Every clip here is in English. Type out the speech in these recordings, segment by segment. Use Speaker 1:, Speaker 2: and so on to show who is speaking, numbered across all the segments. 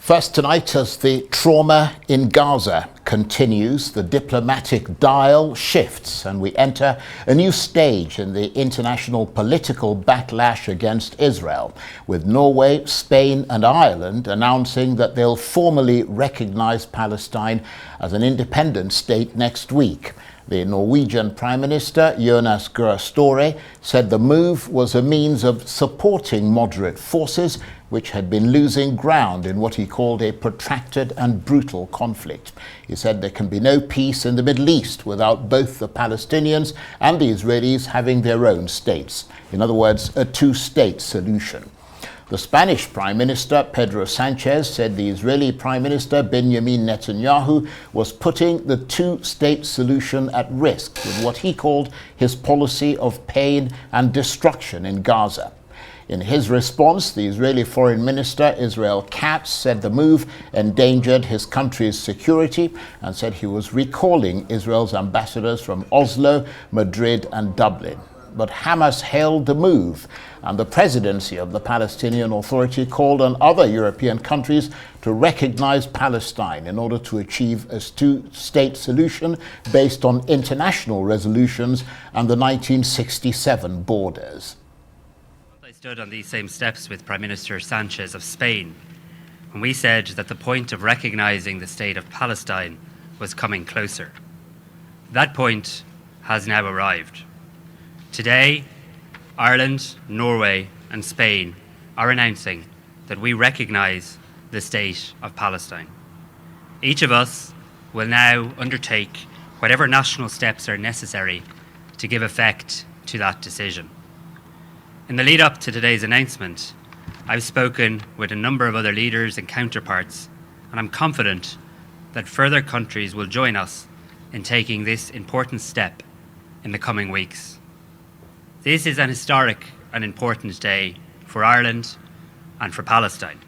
Speaker 1: First tonight, as the trauma in Gaza continues, the diplomatic dial shifts and we enter a new stage in the international political backlash against Israel, with Norway, Spain and Ireland announcing that they'll formally recognize Palestine as an independent state next week. The Norwegian Prime Minister, Jonas Gahr Støre, said the move was a means of supporting moderate forces which had been losing ground in what he called a protracted and brutal conflict. He said there can be no peace in the Middle East without both the Palestinians and the Israelis having their own states. In other words, a two-state solution. The Spanish Prime Minister, Pedro Sanchez, said the Israeli Prime Minister, Benjamin Netanyahu, was putting the two-state solution at risk with what he called his policy of pain and destruction in Gaza. In his response, the Israeli Foreign Minister, Israel Katz, said the move endangered his country's security and said he was recalling Israel's ambassadors from Oslo, Madrid and Dublin. But Hamas hailed the move, and the presidency of the Palestinian Authority called on other European countries to recognize Palestine in order to achieve a two-state solution based on international resolutions and the 1967 borders.
Speaker 2: I stood on these same steps with Prime Minister Sanchez of Spain when we said that the point of recognizing the state of Palestine was coming closer. That point has now arrived. Today, Ireland, Norway and Spain are announcing that we recognise the state of Palestine. Each of us will now undertake whatever national steps are necessary to give effect to that decision. In the lead up to today's announcement, I've spoken with a number of other leaders and counterparts, and I'm confident that further countries will join us in taking this important step in the coming weeks. This is an historic and important day for Ireland and for Palestine.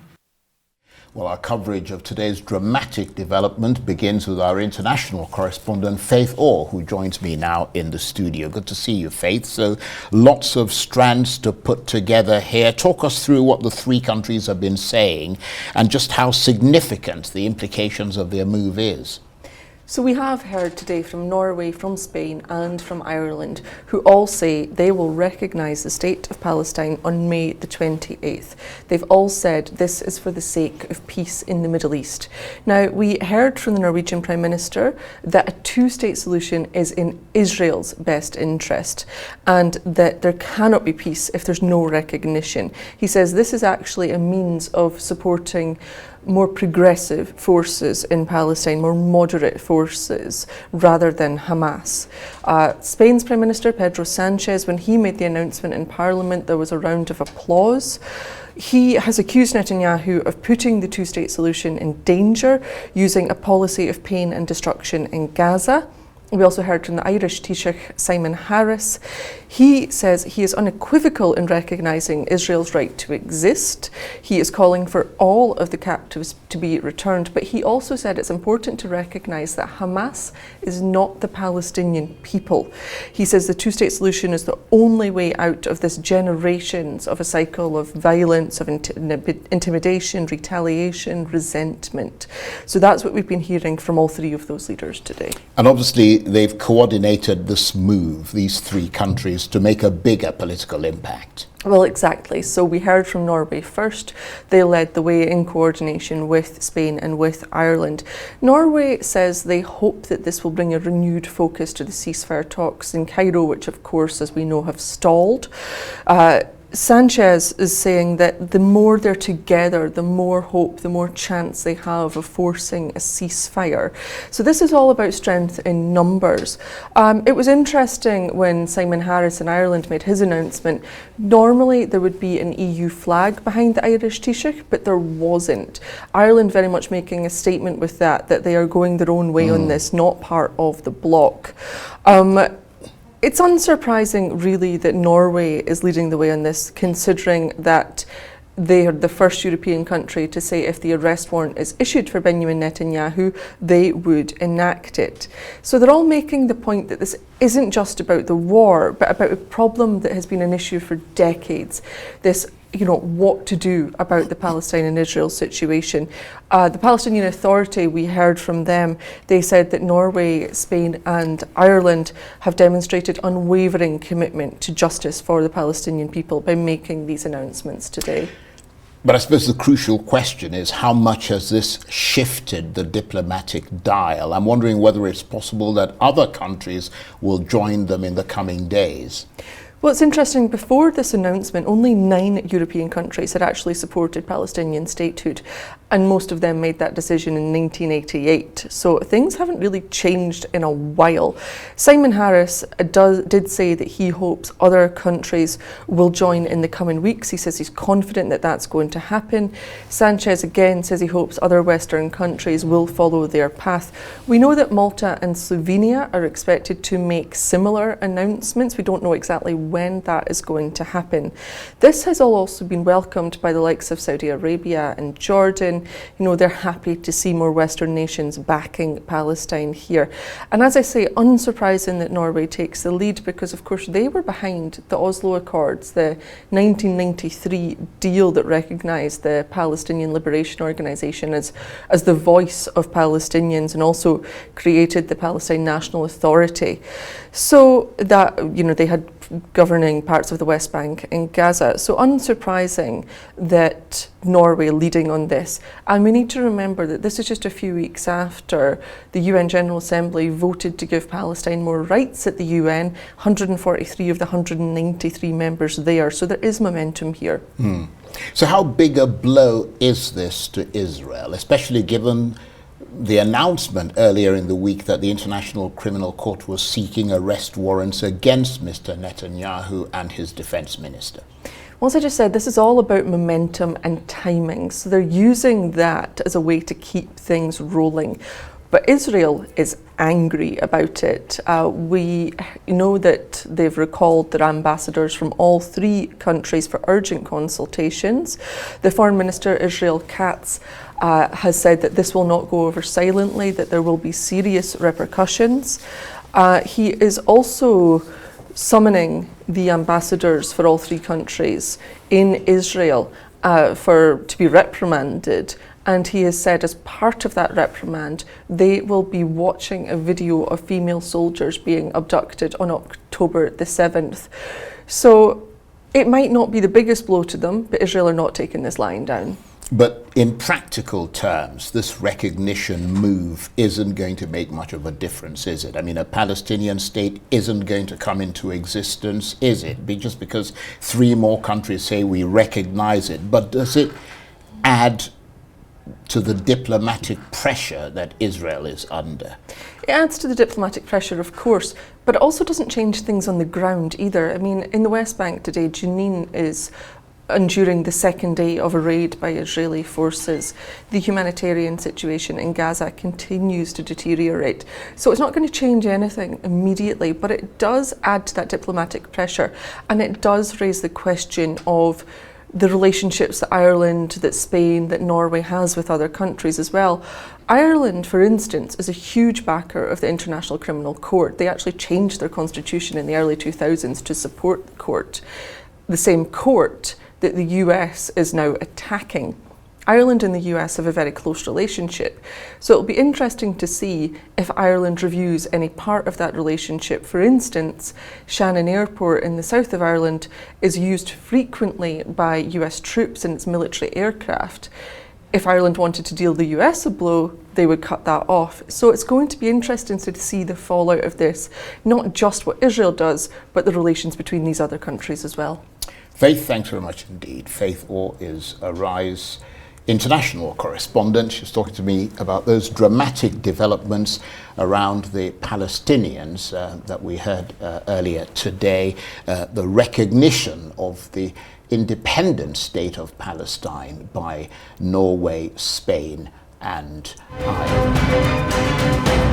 Speaker 1: Well, our coverage of today's dramatic development begins with our international correspondent, Faith Orr, who joins me now in the studio. Good to see you, Faith. So lots of strands to put together here. Talk us through what the three countries have been saying and just how significant the implications of their move is.
Speaker 3: So we have heard today from Norway, from Spain and from Ireland, who all say they will recognise the state of Palestine on May the 28th. They've all said this is for the sake of peace in the Middle East. Now, we heard from the Norwegian Prime Minister that a two-state solution is in Israel's best interest and that there cannot be peace if there's no recognition. He says this is actually a means of supporting more progressive forces in Palestine, more moderate forces, rather than Hamas. Spain's Prime Minister, Pedro Sanchez, when he made the announcement in Parliament, there was a round of applause. He has accused Netanyahu of putting the two-state solution in danger, using a policy of pain and destruction in Gaza. We also heard from the Irish Taoiseach Simon Harris. He says he is unequivocal in recognising Israel's right to exist. He is calling for all of the captives to be returned, but he also said it's important to recognise that Hamas is not the Palestinian people. He says the two-state solution is the only way out of this generations of a cycle of violence, of intimidation, retaliation, resentment. So that's what we've been hearing from all three of those leaders today.
Speaker 1: And obviously, they've coordinated this move, these three countries, to make a bigger political impact.
Speaker 3: Well, exactly. So we heard from Norway first. They led the way in coordination with Spain and with Ireland. Norway says they hope that this will bring a renewed focus to the ceasefire talks in Cairo, which of course, as we know, have stalled. Sanchez is saying that the more they're together, the more hope, the more chance they have of forcing a ceasefire. So this is all about strength in numbers. It was interesting when Simon Harris in Ireland made his announcement. Normally there would be an EU flag behind the Irish Taoiseach, but there wasn't. Ireland very much making a statement with that they are going their own way on this, not part of the bloc. It's unsurprising, really, that Norway is leading the way on this, considering that they are the first European country to say if the arrest warrant is issued for Benjamin Netanyahu, they would enact it. So they're all making the point that this isn't just about the war, but about a problem that has been an issue for decades. This, what to do about the Palestine and Israel situation. The Palestinian Authority, we heard from them, they said that Norway, Spain and Ireland have demonstrated unwavering commitment to justice for the Palestinian people by making these announcements today.
Speaker 1: But I suppose the crucial question is, how much has this shifted the diplomatic dial? I'm wondering whether it's possible that other countries will join them in the coming days.
Speaker 3: Well, it's interesting, before this announcement, only 9 European countries had actually supported Palestinian statehood, and most of them made that decision in 1988. So things haven't really changed in a while. Simon Harris did say that he hopes other countries will join in the coming weeks. He says he's confident that that's going to happen. Sanchez again says he hopes other Western countries will follow their path. We know that Malta and Slovenia are expected to make similar announcements. We don't know exactly when that is going to happen. This has all also been welcomed by the likes of Saudi Arabia and Jordan. They're happy to see more Western nations backing Palestine here. And as I say, unsurprising that Norway takes the lead, because of course they were behind the Oslo Accords, the 1993 deal that recognised the Palestinian Liberation Organization as the voice of Palestinians, and also created the Palestine National Authority. So that, they had governing parts of the West Bank and Gaza. So unsurprising that Norway leading on this. And we need to remember that this is just a few weeks after the UN General Assembly voted to give Palestine more rights at the UN, 143 of the 193 members there. So there is momentum here.
Speaker 1: So how big a blow is this to Israel, especially given the announcement earlier in the week that the International Criminal Court was seeking arrest warrants against Mr. Netanyahu and his defense minister?
Speaker 3: Well, as I just said, this is all about momentum and timing. So they're using that as a way to keep things rolling. But Israel is angry about it. We know that they've recalled their ambassadors from all 3 countries for urgent consultations. The Foreign Minister, Israel Katz, has said that this will not go over silently, that there will be serious repercussions. He is also summoning the ambassadors for all 3 countries in Israel to be reprimanded. And he has said, as part of that reprimand, they will be watching a video of female soldiers being abducted on October the 7th. So it might not be the biggest blow to them, but Israel are not taking this lying down.
Speaker 1: But in practical terms, this recognition move isn't going to make much of a difference, is it? I mean, a Palestinian state isn't going to come into existence, is it? Just because 3 more countries say we recognize it. But does it add to the diplomatic pressure that Israel is under?
Speaker 3: It adds to the diplomatic pressure, of course, but it also doesn't change things on the ground either. I mean, in the West Bank today, Jenin is enduring the 2nd day of a raid by Israeli forces. The humanitarian situation in Gaza continues to deteriorate. So it's not going to change anything immediately, but it does add to that diplomatic pressure, and it does raise the question of the relationships that Ireland, that Spain, that Norway has with other countries as well. Ireland, for instance, is a huge backer of the International Criminal Court. They actually changed their constitution in the early 2000s to support the court. The same court that the US is now attacking. Ireland and the US have a very close relationship. So it'll be interesting to see if Ireland reviews any part of that relationship. For instance, Shannon Airport in the south of Ireland is used frequently by US troops in its military aircraft. If Ireland wanted to deal the US a blow, they would cut that off. So it's going to be interesting to see the fallout of this, not just what Israel does, but the relations between these other countries as well.
Speaker 1: Faith, thanks very much indeed. Faith Orr is Arise international correspondent. She's talking to me about those dramatic developments around the Palestinians that we heard earlier today, the recognition of the independent state of Palestine by Norway, Spain and Ireland.